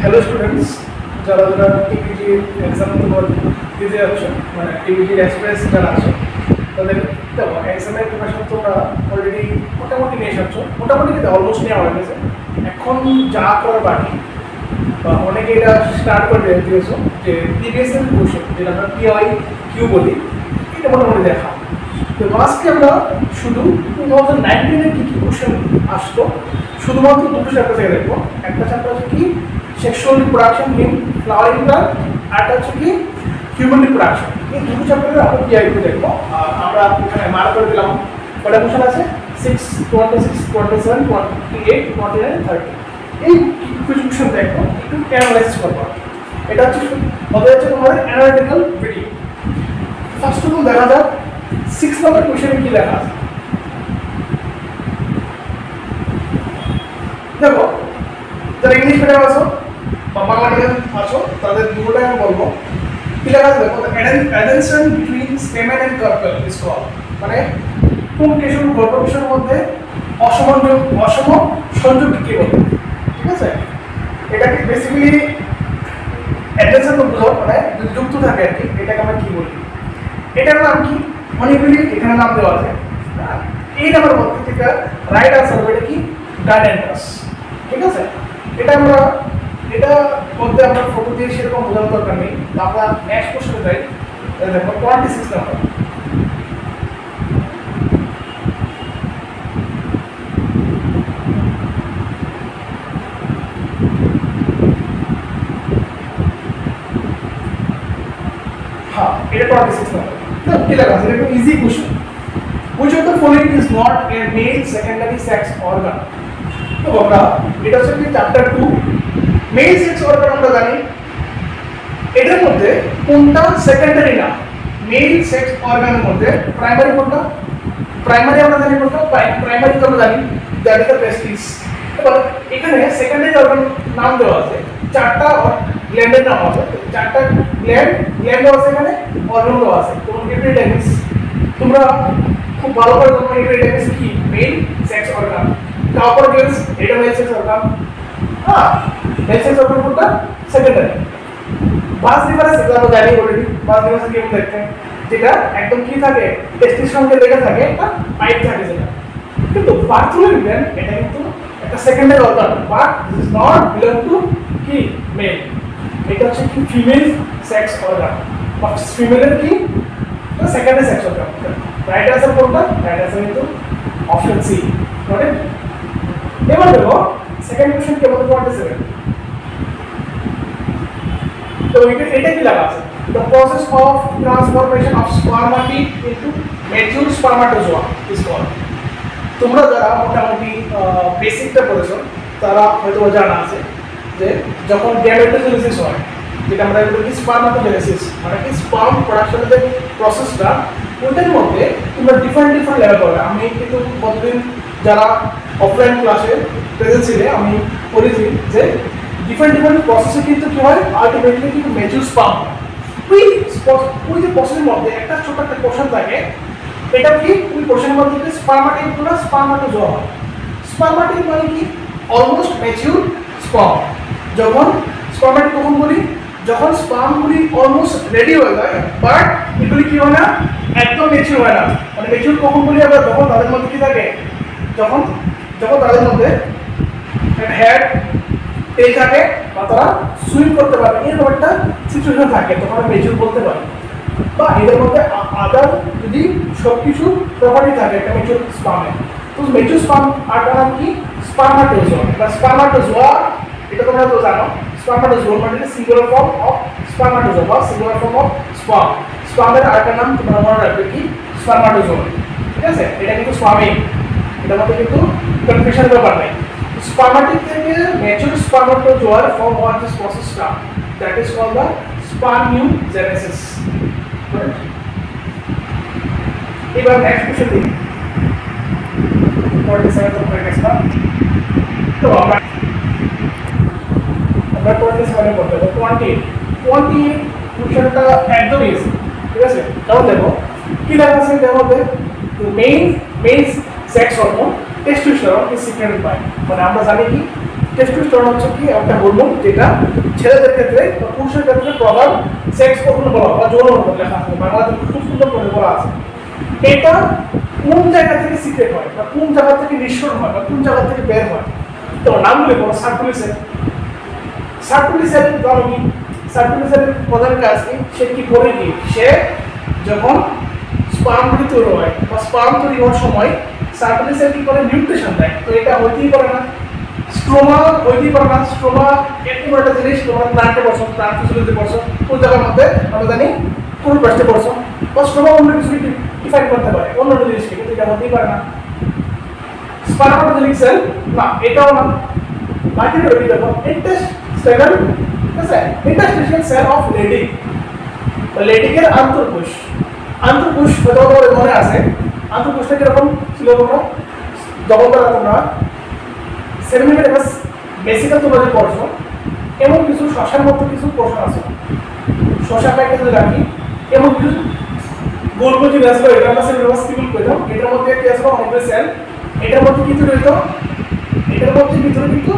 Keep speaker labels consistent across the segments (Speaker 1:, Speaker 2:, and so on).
Speaker 1: Hello students, যারা যারা TPG exam দিতে যাচ্ছ, মানে টিপিজির এক্সপ্রেস যারা আছে তাদের দেখো এক্সামের প্রিপারেশন তোমরা অলরেডি মোটামুটি নিয়ে এসেছো, মোটামুটি কিন্তু অলমোস্ট নেওয়া হয়ে গেছে। এখন যা করার বাকি বা অনেকে এটা স্টার্ট করে দিয়েছো যে প্রিভিয়াস ইয়ার কোশ্চেন, যেটা আমরা পিআই কিউ বলি, এটা মোটামুটি দেখা। তো আজকে আমরা শুধু 2019-এর কী কী কোশ্চেন আসতো শুধুমাত্র দুটো চ্যাপ্টার থেকে দেখবো। একটা চ্যাপ্টার হচ্ছে কি sexual reproduction in flowering plant, আরটা হচ্ছে কি হিউম্যান রিপ্রোডাকশন। এই দুটো চ্যাপ্টারে আমরা পিআই কিউ দেখবো। আর আমরা এখানে মার্ক করে দিলাম কটা কোশ্চেন আছে, 6, 26, 27, 28, 29, 30। এই কোশ্চেন দেখবো, একটু অ্যানালাইসিস করবো। এটা হচ্ছে তোমাদের analytical video. First of all দেখা যাক 6 নম্বর কোশ্চেনে কি লেখা আছে। দেখো, যারা ইংলিশ মিডিয়াম আছো বা বাংলা মিডিয়াম আছো তাদের দুটোটাই আমি বলবো। কি লেখা আছে দেখো, adnation between stamen and carpel is called, মানে কোন কেশর গর্ভকেশরের মধ্যে অসম সংযোগকে কি বলে। ঠিক আছে, এটাকে বেসিক্যালি অ্যাডেনশন বুঝো, মানে যুক্ত থাকে আর কি, এটাকে আমরা কি বলি। এটার নাম কি অনেকগুলি এখানে নাম দেওয়া আছে। এই নামের মধ্যে থেকে রাইট আনসার হবে এটা কি গাইডেন্টাস। ঠিক আছে, এটা মধ্যে আমরা ফটো দিয়ে সেরকম বোঝানোর দরকার নেই। আমরা নেক্সট কোশ্চেনে যাই। দেখো 26 নাম্বার। হ্যাঁ, এটা 26 নাম্বার। কি লেখা আছে? এটা easy question. Which of the following is not a male secondary sex organ? তো আমরা এটা হচ্ছে কি চ্যাপ্টার 2 মেল সেক্স অর্গান। আমরা জানি এটার মধ্যে কোনটা সেকেন্ডারি না। মেল সেক্স অর্গানের মধ্যে প্রাইমারি কোনটা? প্রাইমারি আমরা জানি কোনটা? প্রাইমারি তো আমরা জানি দ্যাট ইজ দ্য টেস্টিস। এবার এখানে সেকেন্ডারি অর্গান নাম দেওয়া আছে, চারটা গ্ল্যান্ডের নাম আছে। চারটা গ্ল্যান্ড আছে, এখানে অর্গান দেওয়া আছে। তোমার এপিডার্মিস, তোমরা খুব ভালো করে জানো এপিডার্মিস কি mail sex organ. Cowper Giles, এটা মেল সেক্স অর্গান। হ্যাঁ, মেল সেক্স অর্গান কোনটা? সেকেন্ডারি। বাস ডিফারেন্স এটা আমরা জানি অলরেডি। বাস ডিফারেন্স কেমন দেখতে, যেটা একদম কি থাকে টেস্টিস সঙ্গে লেগে থাকে, একটা পাইপ থাকে যেটা। কিন্তু বাথরুমের গ্ল্যান্ড এটা কিন্তু একটা secondary organ, but this is not belong to কি মেল। এটা হচ্ছে কি ফিমেল সেক্স অর্গান, বা ফিমেলের কি secondary sex organ. Right answer কোনটা? রাইট আনসার কিন্তু অপশন সি। নট। এবার দেখো সেকেন্ড কোশ্চেন কেমন 27। তো এটা কি লেখা আছে? The process of transformation of spermatid into mature spermatozoa is called. তোমরা যারা মোটামুটি বেসিকটা পড়েছো তারা হয়তো জানা আছে যে যখন গ্যামেটোজেনেসিস হয়, যেটা আমরা বলি স্পার্মাটোজেনেসিস, মানে কি স্পার্ম প্রোডাকশনের যে প্রসেসটা, ওটার মধ্যে তোমরা ডিফারেন্ট লেভেল পাবে। আমি কিন্তু কতদিন যারা অফলাইন ক্লাসে প্রেজেন্ট ছিলে আমি বলেছি যে ডিফারেন্ট প্রসেসে কিন্তু কি হয়, আলটিমেটলি কিন্তু ম্যাচিউর স্পার্ম। ওই যে প্রসেসের মধ্যে একটা ছোট একটা পোর্শন থাকে, এটা কি ওই পোর্শনের মধ্যে স্পার্মাটিড প্লাস স্পার্মাটোজোয়া হয়। স্পার্মাটিড মানে কি অলমোস্ট ম্যাচিউর স্পার্ম। যখন স্পার্মাটিড কখন বলি, যখন স্পার্মগুলি অলমোস্ট রেডি হয়ে যায়, বাট এগুলি কি হয় না, একদম ম্যাচিউর হয় না। মানে ম্যাচিউর কখন বলি আমরা, যখন তাদের মধ্যে কি থাকে, যখন তাদের মধ্যে হেড তেল থাকে বা তারা সুইম করতে পারে, এরকম একটা সিচুয়েশন থাকে, তখন আমরা ম্যাচিউর বলতে পারি। বা এদের মধ্যে আদার যদি সব কিছু প্রপার্টি থাকে একটা ম্যাচিউর স্পার্মে, তো ম্যাচিউর স্পার্ম আরটার নাম কি স্পার্মাটোজোয়া বা স্পার্মাটোজোয়া। এটা তোমরা তো জানো, স্পার্মাটোজোয়া মানে সিঙ্গুলার ফর্ম অফ স্পার্মাটোজোয়া বা সিঙ্গুলার ফর্ম অফ স্পার্ম। স্পার্মের আরেকটা নাম তোমরা মনে রাখবে কি স্পার্মাটোজোয়া। ঠিক আছে, এটা কিন্তু স্পার্মিং, এটার মধ্যে কিন্তু কনফিউশন ব্যাপার নেই। Spermatic থেকে ম্যাচিউর স্পার্মাটোজোয়ার ফর্ম হওয়ার যে প্রসেসটা, দ্যাট ইজ কল্ড দ্য স্পারমিউজেনেসিস। এবার নেক্সট কোশ্চেন দেখি 47 তো হয়ে গেছে না। তো আমরা 27 করতে হবে 20 কোশ্চেনটা একদম ইজি। ঠিক আছে, তাহলে দেখো কি লেখা আছে এর মধ্যে, main sex hormone testosterone is secreted by, মানে আমরা জানি কি টেস্টোস্টেরন হচ্ছে কি একটা হরমোন যেটা ছেলেদের ক্ষেত্রে বা পুরুষের ক্ষেত্রে প্রধান সেক্স হরমোন বলা হয় বা যৌন হরমোন লেখা আছে বাংলাতে খুব সুন্দর করে বলা আছে। এটা কোন জায়গা থেকে সিক্রেট হয় বা কোন জায়গা থেকে নিঃসরণ হয় বা কোন জায়গা থেকে বের হয়, তো নামগুলো বলো। সার্কুলেটরি সেল, সার্কুলেটরি সেল জানো কি? সার্কুলেটরি সেলের প্রধান কাজ কি? সে কি করে কি সে যখন স্পার্ম তৈরি হয় বা স্পার্ম তৈরি হওয়ার সময় সার্কুলেটরি সেল কি করে নিউট্রিশন দেয়। তো এটা হইতেই পারে না, স্ট্রোমা হইতেই পারে না। স্ট্রোমা একটি একটা জিনিস, তোমরা প্লান্টে পড়ছো, প্লান্ট ফিজিওলজি পড়ছো, কোন জায়গার মধ্যে আমরা জানি কোন পার্টে পড়ছো, বা স্ট্রোমা অন্য কিছু ডিফাইন করতে পারে অন্য জিনিসকে, কিন্তু এটা হতেই পারে না। স্পার্মাটোজেনিক সেল না, এটাও না। বাকিটা রবি দেখো ইন্টেস্টাইনাল, ঠিক আছে, ইন্টারস্টিশিয়াল সেল অফ লেডিং, লেডিংয়ের আন্তঃকোষ। আন্তঃকোষ হয়তো তোমাদের মনে আছে, আন্তঃকোষটা কিরকম ছিল তোমরা যখন তোমরা 7 মিনিট ক্লাস বেসিক্যাল তোমরা যে পড়ছো, এমন কিছু শশার মতো কিছু পোর্শন আছে, শশা কাটতে যদি রাখি এমন কিছু গোল গোল যে আসলো, এটা আমরা সেলুলোজ স্টিমুল করে দাও। এটার মধ্যে কি আসলো অনেকগুলো সেল, এটার মধ্যে কি তৈরি হতো, এটার মধ্যে ভিতরে কিন্তু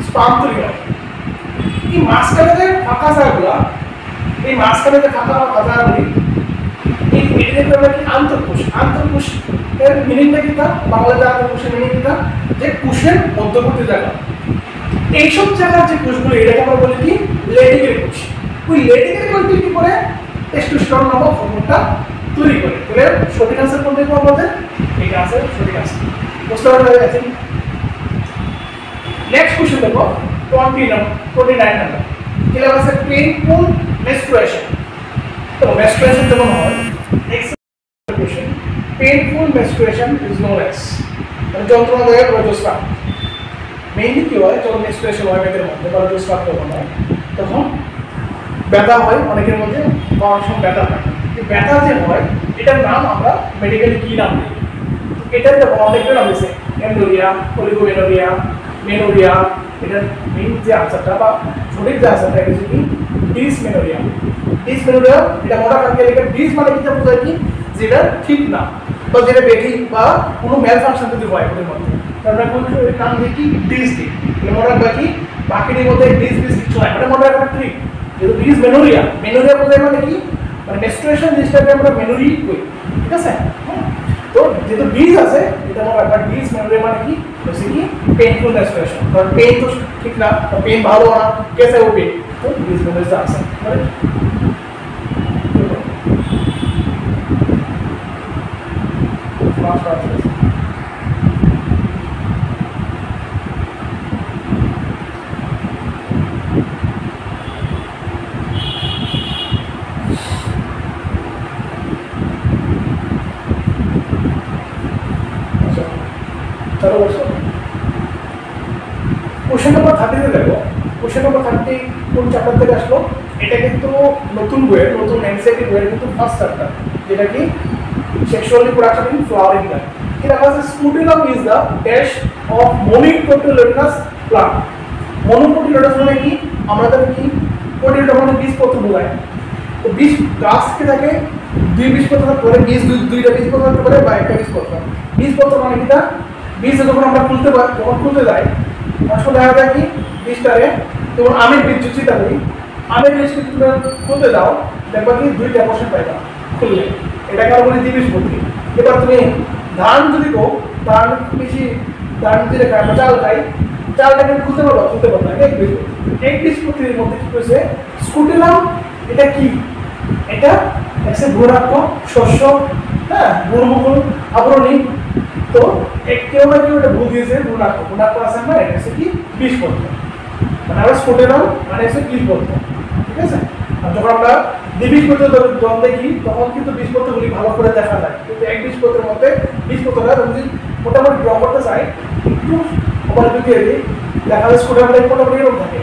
Speaker 1: স্পার্ম তৈরি হয়। এই মাঝখানে যে ফাঁকা জায়গাগুলো, এই মাঝখানে যে ফাঁকা জায়গাগুলি, এই এটাকে আমরা কি আন্তঃকোষ। আন্তঃকোষ এর মিনিংটা কি? তা বাংলাতে আন্তঃকোষের মিনিং কি? তা যে কোষের মধ্যবর্তী জায়গা। এইসব জায়গার যে কোষগুলো, এটাকে আমরা বলি কি লেডিকের কোষ। ওই লেডিকের কোষ কি করে টেস্টোস্টেরন নামক হরমোনটা তৈরি করে। তাহলে সঠিক আনসার কোনটা হবে আমাদের? এটা আছে সঠিক আনসার। বুঝতে পারলে আছে? নেক্সট কোশ্চেন দেখো 29 নাম্বার। কি লেখা আছে? Painful menstruation. তো মেনস্ট্রুয়েশন যেমন হয়, next question, painful menstruation is known as, মানে যন্ত্রণাদায়ক রজস্রাব। মেইনলি কি হয় যখন মেনস্ট্রুয়েশন হয় মেয়েদের মধ্যে বা রজস্রাব যখন হয়, তখন ব্যথা হয় অনেকের মধ্যে, বা অনেক সময় ব্যথা হয়। এই ব্যথা যে হয় এটার নাম আমরা মেডিকেলি কি নাম দিই? এটার অনেকটা নাম দিয়েছে, এমডোরিয়া, অলিগোমেনোরিয়া, মেনোরিয়া। এটার মেইন যে আনসারটা বা সঠিক যে আনসারটা এটা হচ্ছে কি ডিসমেনোরিয়া। ডিসমেনোরিয়া এটা মোটা কাকে লেখা, ডিস মানে কি বোঝায় কি যেটা ঠিক না বা যেটা বেঠিক বা কোনো ম্যাল ফাংশন যদি হয় ওদের মধ্যে, তাহলে কোন নাম দিই কি ডিস দিই। এটা মোটা বাকি বাকিটির মধ্যে ডিস কিছু হয়, এটা মোটা একটা ঠিক। যেহেতু ডিসমেনোরিয়া, মেনোরিয়া বোঝায় মানে কি, মানে মেনস্ট্রুয়েশন জিনিসটাকে আমরা মেনোরি করি, ঠিক আছে। তো যেহেতু ডিজ আছে, এটা মনে রাখবা ডিসমেনোরিয়া মানে কি হচ্ছে কি পেইনফুল মেনস্ট্রুয়েশন। কারণ পেইন তো ঠিক না, পেইন ভালো না, कैसे हो पेन, तो डिसमेনোরিয়া আছে। রাইট, চলো বসো। কোশ্চেন নাম্বার 30 দেখো। কোশ্চেন নাম্বার 30 কোন চ্যাপ্টার থেকে আসলো? এটা কিন্তু নতুন বইয়ের, নতুন এনসিইআরটি বইয়ের কিন্তু ফার্স্ট চ্যাপ্টার, যেটা কি sexual reproduction in flowering plant. এটা আছে scutellum is the dash of monocotyledonous plant. Monocotyledonous মানে কি? আমরা জানি কি কোটিলেডন মানে বীজপত্র বোঝায়। তো বীজ গাছ থেকে থাকে, দুই বীজপত্র করে বীজ, দুইটা বীজপত্র থাকতে পারে বা একটা বীজপত্র। বীজপত্র মানে কি? তা বীজ যখন আমরা খুলতে যাই আসলে দেখা যায় কি বীজটারে, যেমন আমের বীজ যদি চিন্তা করি, আমের বীজ যদি তুমি খুলতে যাও দেখবা কি দুইটা পোর্শন পাইবা খুললে, এটাকে আমরা বলি দ্বিবীজপত্রী। এবার তুমি ধান যদি কো, ধান বেশি ধান যদি খাই বা চাল খাই, চালটাকে খুলতে পারবো? খুলতে পারবো না। একবীজপত্রীর মধ্যে কি করেছে স্কুটিনাম। এটা কি? এটা একটা ভ্রূণাত্ম শস্য, হ্যাঁ, ভ্রূণমুকুল আবরণী। তো কেউ না কেউ এটা ভুল দিয়েছে, ভ্রূণাত্ম আছে না, এটা হচ্ছে কি বীজপত্র। মানে আমরা স্কুটিনাম মানে হচ্ছে বীজপত্র, ঠিক আছে। আর যখন আমরা দ্বিবীজপত্র জল দেখি তখন কিন্তু বীজপত্রগুলি ভালো করে দেখা যায়, কিন্তু এক বীজপত্রের মধ্যে বীজপত্রটা যদি মোটামুটি ড্র করতে চাই একটু আবার যদি দেখা যায় স্কুটিনামটা মোটামুটি এরকম থাকে।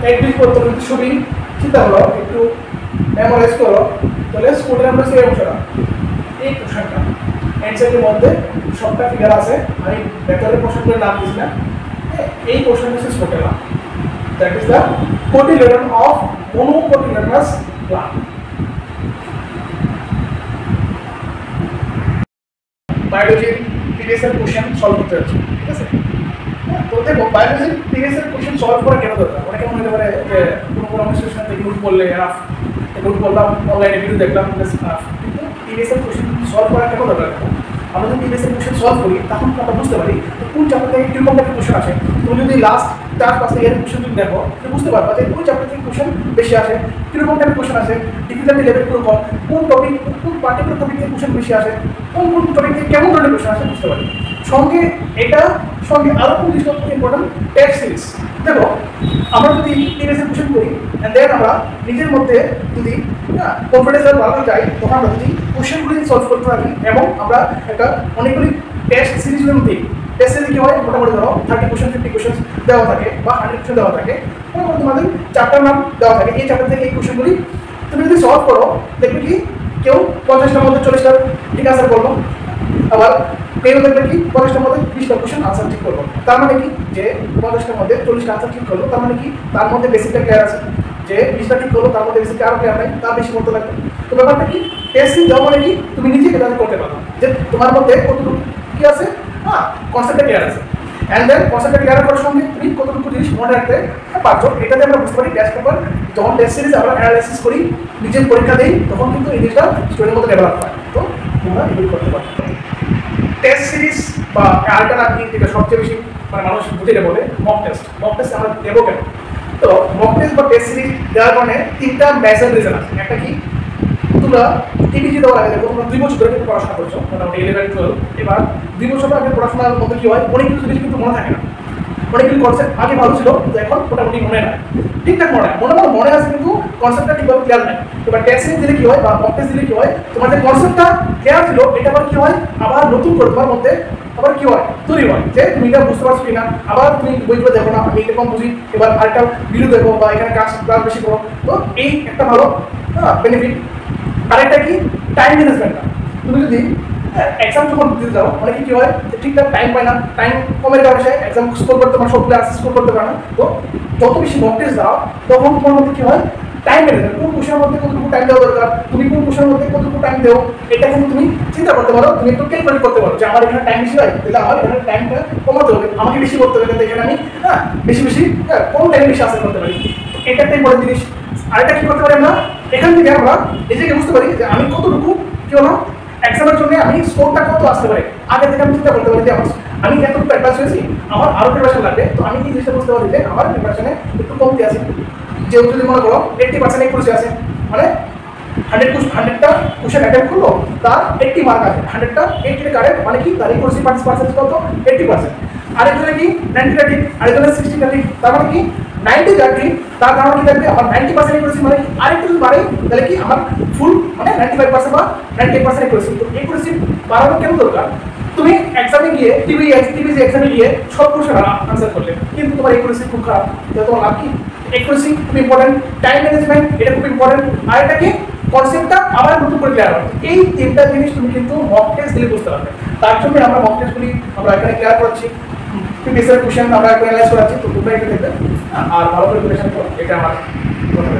Speaker 1: এক বীজপত্র যদি ছবি চিন্তা করো, একটু মেমোরাইজ করো, তাহলে স্কুটিনাম হচ্ছে এই অংশটা, এই পোর্শনটা। এনসিইআরটির মধ্যে সবটা ফিগার আছে, আমি ভেতরের পোর্শনগুলোর নাম দিচ্ছি না। এই পোর্শন হচ্ছে scutellum, that is the cotyledon of monocotyledonous plant. বায়োলজির প্রিভিয়াস ইয়ার কোশ্চেন সলভ করতে যাচ্ছ, ঠিক আছে? তো দেখো বায়োলজির প্রিভিয়াস ইয়ার কোশ্চেন সলভ করা কেন দরকার? ওটা কেমন হতে পারে যে কোনো ইনস্টিটিউশন থেকে নোট করলে এনাফ, নোট করলাম, অনলাইনে ভিডিও দেখলাম, কিন্তু প্রিভিয়াস ইয়ার কোশ্চেন সলভ করা কেন দরকার? আমরা যদি প্রিভিয়াস ইয়ার কোশ্চেন সলভ করি তখন আমরা বুঝতে পারি কোন চ্যাপ্টার থেকে কীরকম একটা কোশ্চেন আসে। তুমি যদি লাস্ট 4-5 ইয়ারের কোশ্চেন যদি দেখো, তুমি বুঝতে পারবা যে কোন চ্যাপ্টার থেকে কোশ্চেন বেশি আসে, কীরকম টাইপের কোশ্চেন আসে, ডিফিকাল্টি লেভেল কীরকম, কোন টপিক, কোন পার্টিকুলার টপিক থেকে কোশ্চেন বেশি আসে, কোন কোন টপিক থেকে কেমন ধরনের কোশ্চেন আসে বুঝতে পারি। সঙ্গে এটা সঙ্গে আরও কোন জিনিসটা খুব ইম্পর্টেন্ট, টেস্ট সিরিজ। দেখো আমরা যদি প্রিভিয়াস ইয়ার কোশ্চেন করি অ্যান্ড দেন আমরা নিজের মধ্যে যদি কনফিডেন্স লেভেল বাড়াতে চাই, তখন আমরা যদি কোশ্চেনগুলি সলভ করতে পারি এবং আমরা একটা অনেকগুলি টেস্ট সিরিজের মধ্যে, টেস্ট সিরিজ কী হয়, মোটামুটি ধরো 30 কোশ্চেন 50 কোশ্চেন দেওয়া থাকে বা 100 কোশ্চেন দেওয়া থাকে, তোমাদের চ্যাপ্টার নাম দেওয়া থাকে, এই চ্যাপ্টার থেকে এই কোশ্চেনগুলি তুমি যদি সলভ করো দেখবে কি কেউ 50টার মধ্যে 40টা ঠিক আনসার করলো, আবার কেউ দেখবে কি 50টার মধ্যে 20টা কোশ্চেন আনসার ঠিক করলো। তার মানে কি যে 50টার মধ্যে 40টা আনসার ঠিক করলো, তার মানে কি তার মধ্যে বেসিকটা ক্লিয়ার আছে, যে 20টা ঠিক করলো তার মধ্যে বেসিকটা আরও ক্লিয়ার নাই, তার বেশি করতে লাগবে। তো ব্যাপারটা কি, টেস্ট দেওয়া মানে কি তুমি নিজেকে এটা করতে পারো যে তোমার মধ্যে কতটুকু কি আছে, কনসেপ্টটা ক্লিয়ার আছে, অ্যান্ড দেন কনসেপ্টটা ক্লিয়ার করার সঙ্গে তুমি কতটুকু জিনিস মনে রাখতে পারছো, এটাতে আমরা বুঝতে পারি টেস্ট পেপার। যখন টেস্ট সিরিজ আমরা অ্যানালাইসিস করি, নিজের পরীক্ষা দিই, তখন কিন্তু এই জিনিসটা স্টোরির মধ্যে ডেভেলপ হয়। তো তোমরা এগুলো করতে পারো। টেস্ট সিরিজ বা আরেকটা নাম কি যেটা সবচেয়ে বেশি মানে মানুষ বুঝে বলে মক টেস্ট। মক টেস্ট আমরা দেবো কেন? তো মক টেস্ট বা টেস্ট সিরিজ দেওয়ার কারণে 3টা মেজর রিজন আছে। একটা কি, তোমরা টিপিজি দেওয়ার আগে দেখো তোমরা 2 বছর ধরে কিন্তু পড়াশোনা করছো, মোটামুটি 11-12, এবার 2 বছর আগে পড়াশোনার মধ্যে কি হয়, অনেক কিছু জিনিস কিন্তু মনে থাকে না, অনেকগুলি কনসেপ্ট আগে ভালো ছিল কিন্তু এখন মোটামুটি মনে নাই, ঠিকঠাক মনে আছে কিন্তু কনসেপ্টটা ঠিকভাবে ক্লিয়ার নাই। এবার টেস্ট সিরিজ দিলে কি হয় বা মক টেস্ট দিলে কি হয়, তোমাদের কনসেপ্টটা ক্লিয়ার ছিল, এটা আবার কি হয়, আবার নতুন করে তোমার মধ্যে আবার কি হয় তৈরি হয় যে তুমি এটা বুঝতে পারছো কিনা, আবার তুমি বইগুলো দেখো না, আমি এটা কম বুঝি, এবার আরেকটা ভিডিও দেখো বা এখানে ক্লাস বেশি করো। তো এই একটা ভালো বেনিফিট। আরেকটা কি, টাইম ম্যানেজমেন্টটা। তুমি যদি এক্সাম যখন দিতে যাও অনেকে কি হয় ঠিকঠাক টাইম পায় না, টাইম কমের কারণে সে এক্সাম স্কোর করতে পারে, সবগুলো আনসার স্কোর করতে পারে না। তো যত বেশি মক টেস্ট দাও তখন তোমার মধ্যে কি হয়, টাইম ম্যানেজমেন্ট, কোন কোশ্চেনের মধ্যে কতটুকু টাইম দেওয়া দরকার, তুমি কোন কোশ্চেনের মধ্যে কতটুকু টাইম দেও, এটা কিন্তু তুমি চিন্তা করতে পারো, তুমি একটু ক্যালকুলেট করতে পারো যে আমার এখানে টাইম বেশি হয়, তাহলে আমার এখানে টাইমটা কমাতে হবে, আমাকে বেশি করতে হবে, কিন্তু এখানে আমি বেশি কম টাইম বেশি আনসার করতে পারি। এটা একটা বড় জিনিস। আরেকটা কি করতে পারি আমরা, এখান থেকে আমরা নিজেকে বুঝতে পারি যে আমি কতটুকু কি হলো এক্সামের জন্য আমি স্কোরটা কত আসতে পারে, আগে থেকে আমি চিন্তা করতে পারি যে আমি এতটুকু অ্যাডভান্স হয়েছি, আমার আরও প্রিপারেশন লাগবে। তো আমি এই জিনিসটা বুঝতে পারি যে আমার প্রিপারেশনে একটু কমতি আছে, যেহেতু যদি মনে করো 80% একুরেসি আছে, মানে 100টা কোশ্চেন অ্যাটেম্প করলো তার 80 মার্ক আছে, 100টা 80 কারেক্ট, মানে কি তার একুরেসি পার্সেন্টেজ কত, 80%। আরেকজনে কি 90টা ঠিক, আরেকজনে 60টা ঠিক, তার মানে কি 90টা ঠিক, তার কারণে কি থাকবে আমার 90% একুরেসি, মানে আরেকটু যদি বাড়ে তাহলে কি আমার ফুল মানে 95% বা 98% একুরেসি। তো একুরেসি বাড়ানো কেন দরকার, তুমি এক্সামে গিয়ে টিভিজি এক্সামে গিয়ে সব কোশ্চেন আনসার করলে কিন্তু তোমার একুরেসি খুব খারাপ, তাহলে তোমার লাভ কি? একুরেসি খুব ইম্পর্টেন্ট, টাইম ম্যানেজমেন্ট এটা খুব ইম্পর্টেন্ট, আর এটা কি কনসেপ্টটা আবার নতুন করে ক্লিয়ার হবে। এই 3টা জিনিস তুমি কিন্তু মক টেস্ট দিলে বুঝতে পারবে। তার জন্য আমরা মক টেস্টগুলি আমরা এখানে ক্লিয়ার করছি, প্রিভিয়াস কোশ্চেন আমরা অ্যানালাইজ করাচ্ছি। তো তোমরা এটা দেখবে আর ভালো করে প্রিপারেশন করো, এটা আমার কথা।